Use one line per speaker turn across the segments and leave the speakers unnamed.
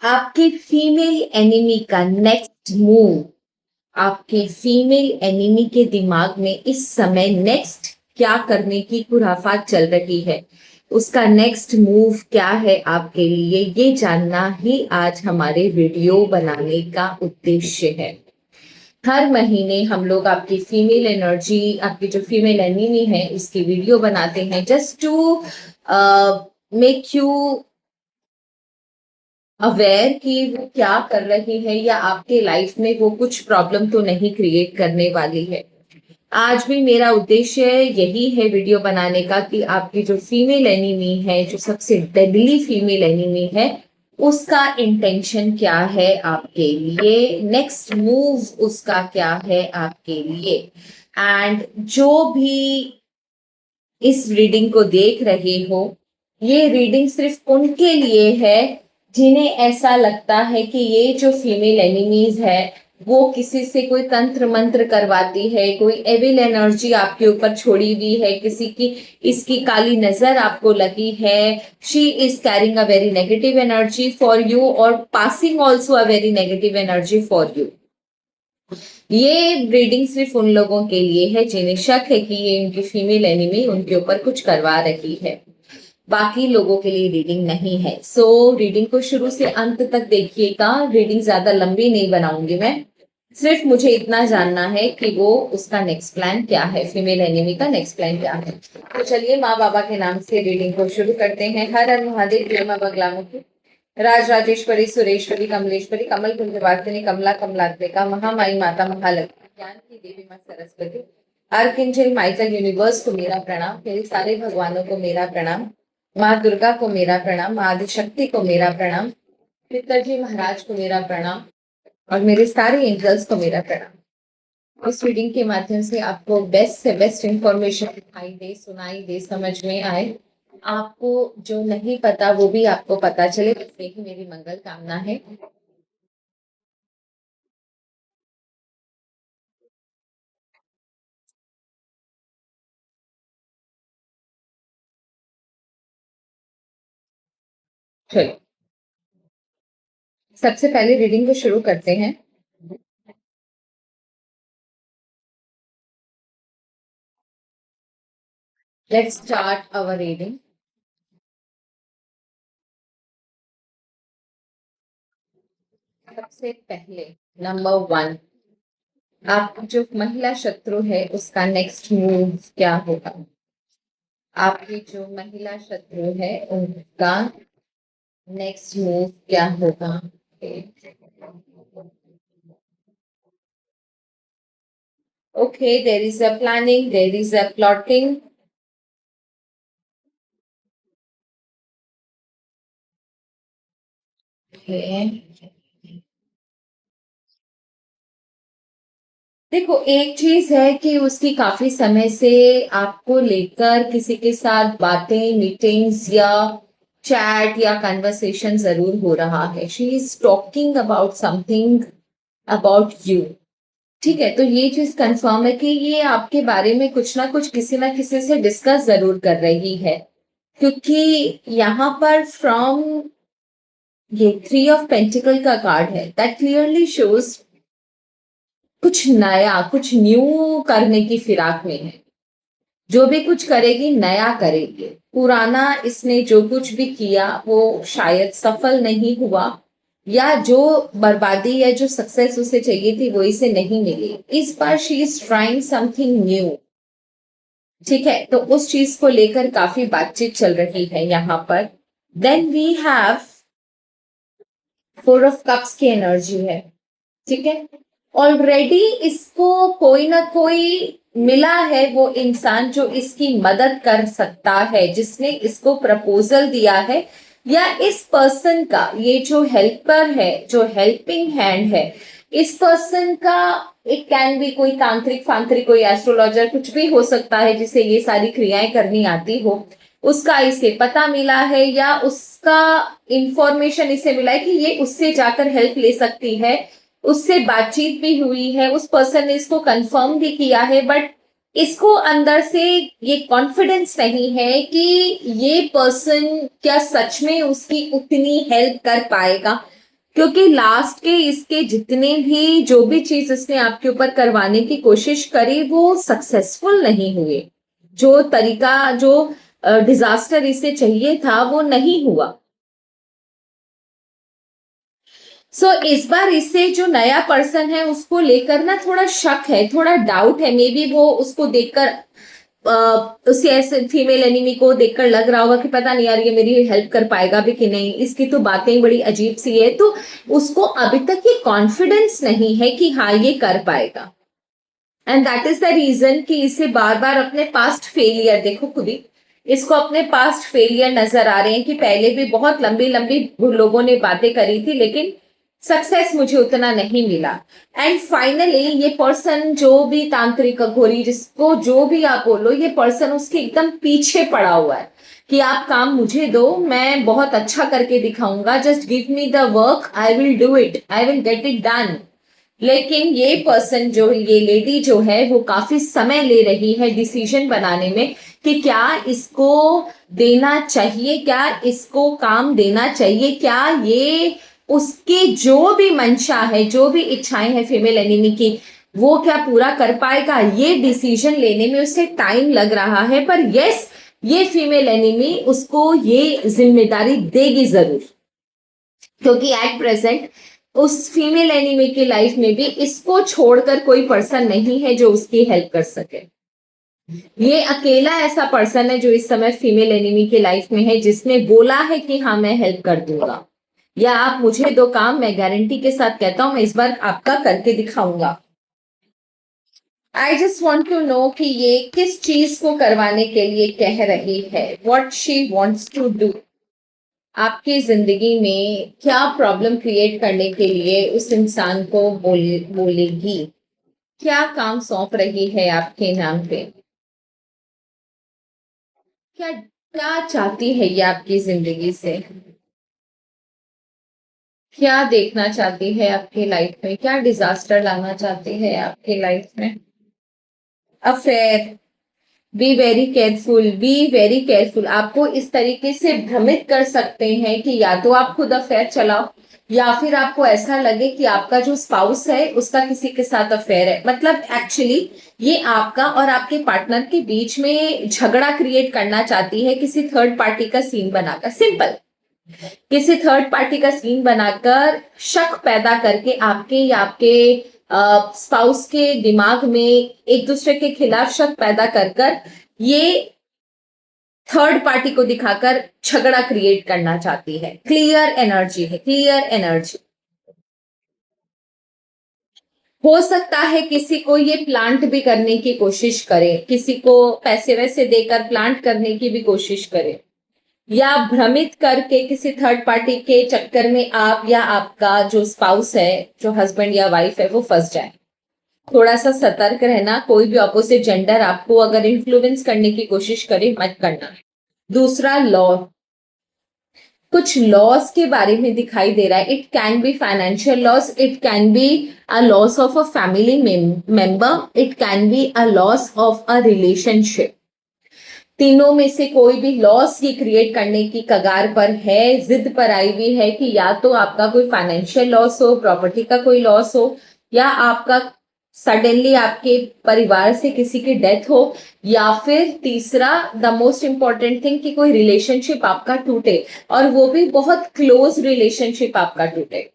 आपके female enemy का next move, आपके फीमेल एनिमी के दिमाग में इस समय नेक्स्ट क्या करने की खुराफात चल रही है, उसका नेक्स्ट मूव क्या है आपके लिए, ये जानना ही आज हमारे वीडियो बनाने का उद्देश्य है। हर महीने हम लोग आपकी फीमेल एनर्जी, आपकी जो फीमेल एनिमी है उसकी वीडियो बनाते हैं, just to make you aware कि वो क्या कर रही है या आपके लाइफ में वो कुछ प्रॉब्लम तो नहीं क्रिएट करने वाली है। आज भी मेरा उद्देश्य यही है वीडियो बनाने का कि आपकी जो फीमेल एनिमी है, जो सबसे डेडली फीमेल एनिमी है, उसका इंटेंशन क्या है आपके लिए, नेक्स्ट मूव उसका क्या है आपके लिए। एंड जो भी इस रीडिंग को देख रहे हो, ये रीडिंग सिर्फ उनके लिए है जिन्हें ऐसा लगता है कि ये जो फीमेल एनिमीज है वो किसी से कोई तंत्र मंत्र करवाती है, कोई एविल एनर्जी आपके ऊपर छोड़ी हुई है, किसी की इसकी काली नजर आपको लगी है। She is carrying a very negative energy for you और passing also a very negative energy for you. ये रीडिंग सिर्फ उन लोगों के लिए है जिन्हें शक है कि ये उनकी फीमेल एनिमी उनके ऊपर कुछ करवा रही है, बाकी लोगों के लिए रीडिंग नहीं है। सो रीडिंग को शुरू से अंत तक देखिएगा। रीडिंग ज्यादा लंबी नहीं बनाऊंगी मैं, सिर्फ मुझे इतना जानना है कि वो उसका नेक्स्ट प्लान क्या है, फीमेल एनिमी का नेक्स्ट प्लान क्या है। तो चलिए माँ बाबा के नाम से रीडिंग को शुरू करते हैं। हर हर महादेव, जय माँ बगलामुखी, राज राजेश्वरी, सुरेश्वरी, कमलेश्वरी, कमल कुंजवासिनी, कमला कमलात्मिका, महामाई माता, महालक्ष्मी, ज्ञान की देवी माँ सरस्वती, आर्कएंजल माइकल, यूनिवर्स को मेरा प्रणाम, मेरे सारे भगवानों को मेरा प्रणाम, माँ दुर्गा को मेरा प्रणाम, माँ आदिशक्ति को मेरा प्रणाम, पिताजी महाराज को मेरा प्रणाम और मेरे सारे एंजल्स को मेरा प्रणाम। इस रीडिंग के माध्यम से आपको बेस्ट से बेस्ट इंफॉर्मेशन दिखाई दे, सुनाई दे, समझ में आए, आपको जो नहीं पता वो भी आपको पता चले, बस यही मेरी मंगल कामना है। चलो सबसे पहले रीडिंग को शुरू करते हैं। Let's start our reading. सबसे पहले नंबर 1, आपकी जो महिला शत्रु है उसका नेक्स्ट मूव क्या होगा। आपकी जो महिला शत्रु है उनका नेक्स्ट मूव क्या होगा। Okay, there is a planning, there is a plotting. Okay. देखो एक चीज है कि उसकी काफी समय से आपको लेकर किसी के साथ बातें, मीटिंग्स या चैट या कन्वर्सेशन जरूर हो रहा है। She is talking about something about you. ठीक है, तो ये चीज कंफर्म है कि ये आपके बारे में कुछ ना किसी से डिस्कस जरूर कर रही है, क्योंकि यहाँ पर फ्रॉम ये 3 ऑफ पेंटिकल का कार्ड है, दैट क्लियरली शोज कुछ नया, कुछ न्यू करने की फिराक में है। जो भी कुछ करेगी नया करेगी, पुराना इसने जो कुछ भी किया वो शायद सफल नहीं हुआ, या जो बर्बादी या जो सक्सेस उसे चाहिए थी वो इसे नहीं मिली। इस बार she is trying something new. ठीक है, तो उस चीज को लेकर काफी बातचीत चल रही है यहाँ पर। Then we have 4 of cups की एनर्जी है। ठीक है, ऑलरेडी इसको कोई ना कोई मिला है, वो इंसान जो इसकी मदद कर सकता है, जिसने इसको प्रपोजल दिया है, या इस पर्सन का, ये जो हेल्पर है, जो हेल्पिंग हैंड है, इस पर्सन का, इट कैन बी कोई तांत्रिक फांत्रिक, कोई एस्ट्रोलॉजर, कुछ भी हो सकता है जिसे ये सारी क्रियाएं करनी आती हो, उसका इसे पता मिला है या उसका इंफॉर्मेशन इसे मिला है कि ये उससे जाकर हेल्प ले सकती है, उससे बातचीत भी हुई है, उस पर्सन ने इसको कंफर्म भी किया है, बट इसको अंदर से ये कॉन्फिडेंस नहीं है कि ये पर्सन क्या सच में उसकी उतनी हेल्प कर पाएगा, क्योंकि लास्ट के इसके जितने भी जो भी चीज इसने आपके ऊपर करवाने की कोशिश करी वो सक्सेसफुल नहीं हुए। जो तरीका जो डिजास्टर इसे चाहिए था वो नहीं हुआ। इस बार इससे जो नया पर्सन है उसको लेकर ना थोड़ा शक है, थोड़ा डाउट है। मे बी वो उसको देखकर उसे ऐसे फीमेल एनिमी को देखकर लग रहा होगा कि पता नहीं यार ये मेरी हेल्प कर पाएगा भी कि नहीं, इसकी तो बातें बड़ी अजीब सी है। तो उसको अभी तक ये कॉन्फिडेंस नहीं है कि हाँ ये कर पाएगा। And that is the reason कि इसे बार बार अपने पास्ट फेलियर, देखो खुद ही इसको अपने पास्ट फेलियर नजर आ रहे हैं कि पहले भी बहुत लंबी लंबी लोगों ने बातें करी थी लेकिन सक्सेस मुझे उतना नहीं मिला। एंड फाइनली ये पर्सन जो भी तांत्रिक घोरी जिसको जो भी आप बोलो, ये पर्सन उसके एकदम पीछे पड़ा हुआ है कि आप काम मुझे दो, मैं बहुत अच्छा करके दिखाऊंगा, just give me the work, I will do it, I will get it done. लेकिन ये पर्सन जो ये लेडी जो है वो काफी समय ले रही है डिसीजन बनाने में कि क्या इसको देना चाहिए, क्या इसको काम देना चाहिए, क्या ये उसकी जो भी मंशा है, जो भी इच्छाएं हैं फीमेल एनिमी की, वो क्या पूरा कर पाएगा। ये डिसीजन लेने में उसे टाइम लग रहा है, पर यस ये फीमेल एनिमी उसको ये जिम्मेदारी देगी जरूर, क्योंकि एट प्रेजेंट उस फीमेल एनिमी की लाइफ में भी इसको छोड़कर कोई पर्सन नहीं है जो उसकी हेल्प कर सके। ये अकेला ऐसा पर्सन है जो इस समय फीमेल एनिमी की लाइफ में है, जिसने बोला है कि हाँ मैं हेल्प कर दूंगा, या आप मुझे दो काम, मैं गारंटी के साथ कहता हूं मैं इस बार आपका करके दिखाऊंगा। I just want to know कि ये किस चीज को करवाने के लिए कह रही है, what she wants to do. आपकी जिंदगी में क्या प्रॉब्लम क्रिएट करने के लिए उस इंसान को बोलेगी, क्या काम सौंप रही है आपके नाम पे, क्या क्या चाहती है ये आपकी जिंदगी से, क्या देखना चाहती है आपकी लाइफ में, क्या डिजास्टर लाना चाहती है आपकी लाइफ में। Affair, be very careful, be very careful. आपको इस तरीके से भ्रमित कर सकते हैं कि या तो आप खुद अफेयर चलाओ, या फिर आपको ऐसा लगे कि आपका जो स्पाउस है उसका किसी के साथ अफेयर है। मतलब एक्चुअली ये आपका और आपके पार्टनर के बीच में झगड़ा क्रिएट करना चाहती है, किसी थर्ड पार्टी का सीन बनाकर, सिंपल किसी थर्ड पार्टी का सीन बनाकर शक पैदा करके आपके या आपके स्पाउस के दिमाग में एक दूसरे के खिलाफ शक पैदा कर ये थर्ड पार्टी को दिखाकर झगड़ा क्रिएट करना चाहती है। क्लियर एनर्जी है, क्लियर एनर्जी। हो सकता है किसी को ये प्लांट भी करने की कोशिश करे, किसी को पैसे वैसे देकर प्लांट करने की भी कोशिश करे, या भ्रमित करके किसी थर्ड पार्टी के चक्कर में आप या आपका जो स्पाउस है, जो हस्बैंड या वाइफ है, वो फंस जाए। थोड़ा सा सतर्क रहना, कोई भी ऑपोजिट जेंडर आपको अगर इन्फ्लुएंस करने की कोशिश करे मत करना। दूसरा लॉ, कुछ लॉस के बारे में दिखाई दे रहा है। It can be financial loss, it can be a loss of a family member, it can be a loss of a relationship. तीनों में से कोई भी लॉस ये क्रिएट करने की कगार पर है, जिद पर आई हुई है कि या तो आपका कोई फाइनेंशियल लॉस हो, प्रॉपर्टी का कोई लॉस हो, या आपका सडनली आपके परिवार से किसी की डेथ हो, या फिर तीसरा द मोस्ट इंपॉर्टेंट थिंग कि कोई रिलेशनशिप आपका टूटे, और वो भी बहुत क्लोज रिलेशनशिप आपका टूटे।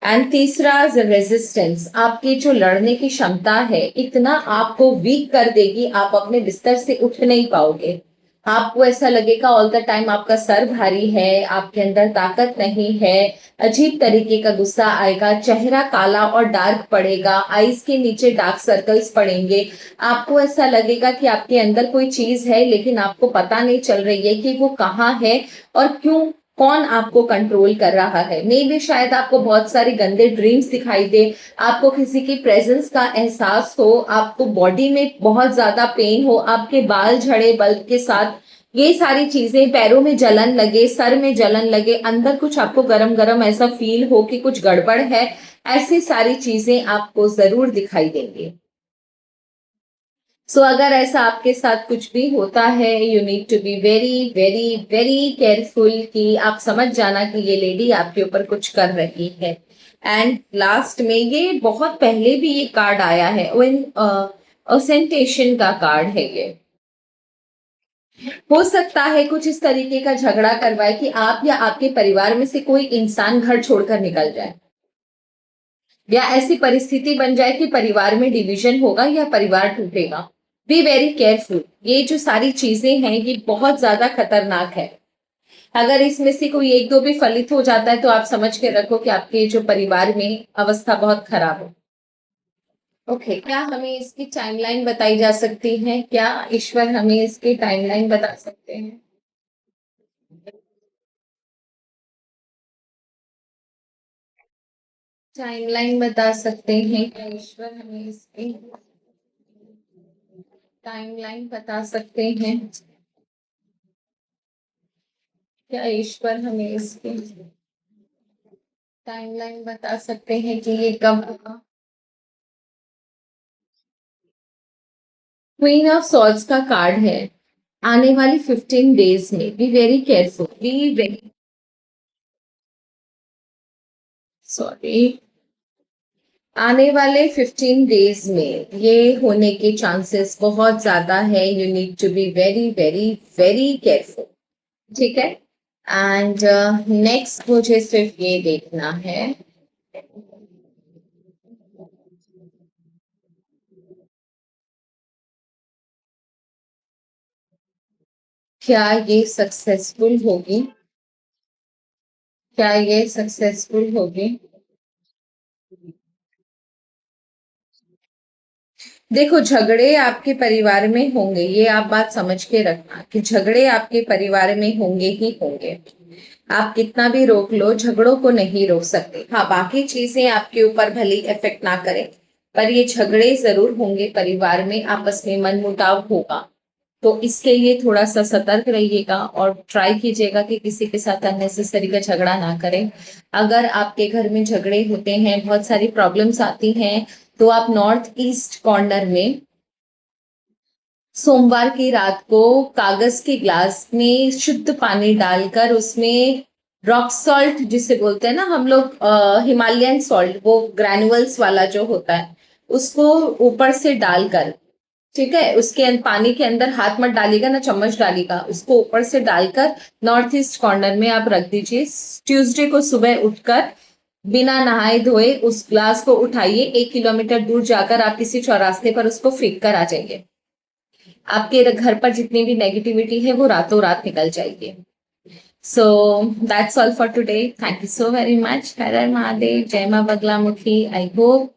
एंड तीसरा रेजिस्टेंस, आपकी जो लड़ने की क्षमता है इतना आपको वीक कर देगी, आप अपने बिस्तर से उठ नहीं पाओगे। आपको ऐसा लगेगा ऑल द टाइम आपका सर भारी है, आपके अंदर ताकत नहीं है, अजीब तरीके का गुस्सा आएगा, चेहरा काला और डार्क पड़ेगा, आईज के नीचे डार्क सर्कल्स पड़ेंगे। आपको ऐसा लगेगा कि आपके अंदर कोई चीज है लेकिन आपको पता नहीं चल रही है कि वो कहाँ है और क्यों, कौन आपको कंट्रोल कर रहा है। मे भी शायद आपको बहुत सारे गंदे ड्रीम्स दिखाई दे, आपको किसी की प्रेजेंस का एहसास हो, आपको बॉडी में बहुत ज्यादा पेन हो, आपके बाल झड़े बल्ब के साथ, ये सारी चीजें, पैरों में जलन लगे, सर में जलन लगे, अंदर कुछ आपको गरम गरम ऐसा फील हो कि कुछ गड़बड़ है, ऐसी सारी चीजें आपको जरूर दिखाई देंगी। सो अगर ऐसा आपके साथ कुछ भी होता है, you need to be very very very careful कि आप समझ जाना कि ये लेडी आपके ऊपर कुछ कर रही है। एंड लास्ट में ये बहुत पहले भी ये कार्ड आया है, व्हेन ओसेंटेशन का कार्ड है ये। हो सकता है कुछ इस तरीके का झगड़ा करवाए कि आप या आपके परिवार में से कोई इंसान घर छोड़कर निकल जाए, या ऐसी परिस्थिति बन जाए कि परिवार में डिवीजन होगा या परिवार टूटेगा। Be very careful. ये जो सारी चीजें हैं ये बहुत ज्यादा खतरनाक है। अगर इसमें से कोई एक दो भी फलित हो जाता है तो आप समझ के रखो कि आपके जो परिवार में अवस्था बहुत खराब हो। ओके, क्या हमें इसकी टाइमलाइन बताई जा सकती है? क्या ईश्वर हमें इसकी टाइमलाइन बता सकते हैं? टाइमलाइन बता सकते हैं क्या ईश्वर हमें इसकी टाइमलाइन बता सकते हैं? क्या ईश्वर हमें इसकी टाइमलाइन बता सकते हैं कि ये कब होगा? क्वीन ऑफ सॉर्ड्स का कार्ड है। आने वाली 15 डेज में be very careful, be very sorry, आने वाले 15 डेज में ये होने के चांसेस बहुत ज्यादा है। You need to be very very very careful. ठीक है। एंड नेक्स्ट मुझे सिर्फ ये देखना है, क्या ये सक्सेसफुल होगी? क्या ये सक्सेसफुल होगी? देखो, झगड़े आपके परिवार में होंगे, ये आप बात समझ के रखना कि झगड़े आपके परिवार में होंगे ही होंगे। आप कितना भी रोक लो, झगड़ों को नहीं रोक सकते। हाँ, बाकी चीजें आपके ऊपर भले इफेक्ट ना करें, पर ये झगड़े जरूर होंगे परिवार में, आपस में मनमुटाव होगा। तो इसके लिए थोड़ा सा सतर्क रहिएगा और ट्राई कीजिएगा कि किसी के साथ अननेसेसरी का झगड़ा ना करें। अगर आपके घर में झगड़े होते हैं, बहुत सारी प्रॉब्लम्स आती हैं, तो आप नॉर्थ ईस्ट कॉर्नर में सोमवार की रात को कागज के ग्लास में शुद्ध पानी डालकर उसमें रॉक सॉल्ट जिसे बोलते हैं ना हम लोग, हिमालयन सॉल्ट, वो ग्रैनुअल्स वाला जो होता है, उसको ऊपर से डालकर, ठीक है, उसके पानी के अंदर हाथ मत डालिएगा ना चम्मच डालिएगा, उसको ऊपर से डालकर नॉर्थ ईस्ट कॉर्नर में आप रख दीजिए। ट्यूसडे को सुबह उठकर बिना नहाए धोए उस ग्लास को उठाइए, 1 किलोमीटर दूर जाकर आप किसी चौरास्ते पर उसको फेंक कर आ जाइए। आपके घर पर जितनी भी नेगेटिविटी है वो रातों रात निकल जाएगी। So that's all for today. Thank you so very much. हर हर महादेव, जय मां बगलामुखी। आई होप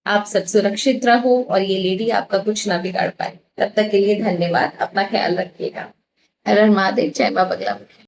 आप सब सुरक्षित रहो और ये लेडी आपका कुछ ना बिगाड़ पाए। तब तक के लिए धन्यवाद। अपना ख्याल रखिएगा। हर हर महादेव, जय मां बगलामुखी।